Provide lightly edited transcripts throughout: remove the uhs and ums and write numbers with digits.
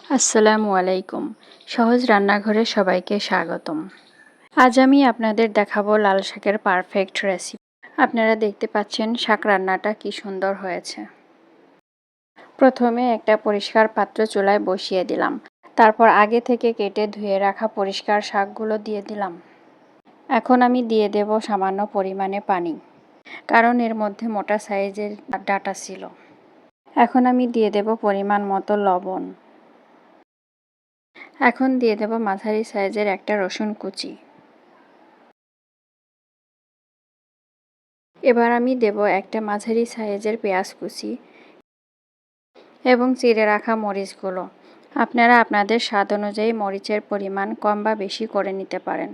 আসসালামু আলাইকুম। সহজ রান্নাঘরে সবাইকে স্বাগতম। আজ আমি আপনাদের দেখাবো লাল শাকের পারফেক্ট রেসিপি। আপনারা দেখতে পাচ্ছেন শাক রান্নাটা কি সুন্দর হয়েছে। প্রথমে একটা পরিষ্কার পাত্র চুলায় বসিয়ে দিলাম। তারপর আগে থেকে কেটে ধুয়ে রাখা পরিষ্কার শাকগুলো দিয়ে দিলাম। এখন আমি দিয়ে দেব সামান্য পরিমাণে পানি, কারণ এর মধ্যে মোটা সাইজের ডাঁটা ছিল। এখন আমি দিয়ে দেব পরিমাণ মতো লবণ। এখন দিয়ে দেব মাঝারি সাইজের একটা রসুন কুচি। এবার আমি দেব একটা মাঝারি সাইজের পেঁয়াজ কুচি এবং চিড়ে রাখা মরিচগুলো। আপনারা আপনাদের স্বাদ অনুযায়ী মরিচের পরিমাণ কম বা বেশি করে নিতে পারেন।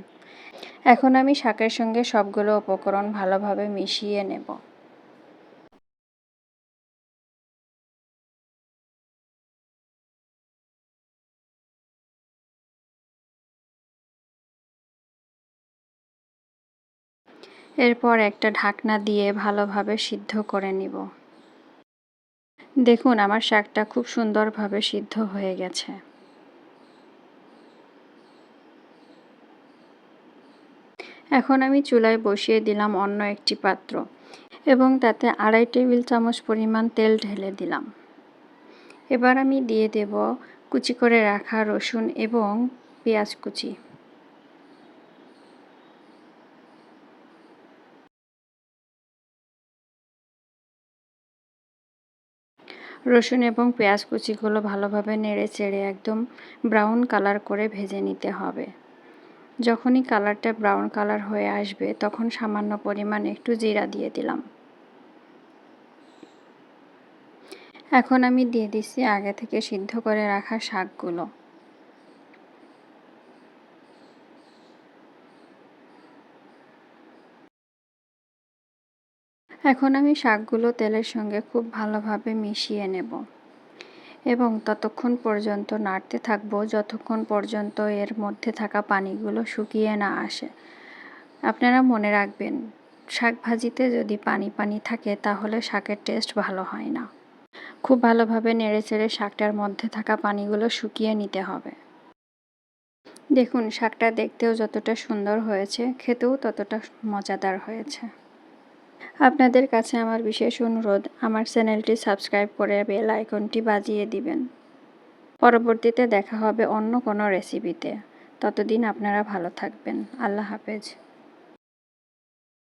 এখন আমি শাকের সঙ্গে সবগুলো উপকরণ ভালোভাবে মিশিয়ে নেব। এরপর একটা ঢাকনা দিয়ে ভালোভাবে সিদ্ধ করে নিব। দেখুন আমার শাকটা খুব সুন্দরভাবে সিদ্ধ হয়ে গেছে। এখন আমি চুলায় বসিয়ে দিলাম অন্য একটি পাত্র এবং তাতে 2.5 টেবিল চামচ পরিমাণ তেল ঢেলে দিলাম। এবার আমি দিয়ে দেব কুচি করে রাখা রসুন এবং পেঁয়াজ কুচি। রসুন এবং পেঁয়াজ কুচিগুলো ভালোভাবে নেড়ে চেড়ে একদম ব্রাউন কালার করে ভেজে নিতে হবে। যখনই কালারটা ব্রাউন কালার হয়ে আসবে তখন সামান্য পরিমাণ একটু জিরা দিয়ে দিলাম। এখন আমি দিয়ে দিচ্ছি আগে থেকে সিদ্ধ করে রাখা শাকগুলো। এখন আমি শাকগুলো তেলের সঙ্গে খুব ভালোভাবে মিশিয়ে নেব এবং ততক্ষণ পর্যন্ত নাড়তে থাকবো যতক্ষণ পর্যন্ত এর মধ্যে থাকা পানিগুলো শুকিয়ে না আসে। আপনারা মনে রাখবেন, শাক ভাজিতে যদি পানি পানি থাকে তাহলে শাকের টেস্ট ভালো হয় না। খুব ভালোভাবে নেড়েচেড়ে শাকটার মধ্যে থাকা পানিগুলো শুকিয়ে নিতে হবে। দেখুন শাকটা দেখতেও যতটা সুন্দর হয়েছে, খেতেও ততটা মজাদার হয়েছে। আপনাদের কাছে আমার বিশেষ অনুরোধ, আমার চ্যানেলটি সাবস্ক্রাইব করে বেল আইকনটি বাজিয়ে দিবেন। পরবর্তীতে দেখা হবে অন্য কোনো রেসিপিতে। ততদিন আপনারা ভালো থাকবেন। আল্লাহ হাফেজ।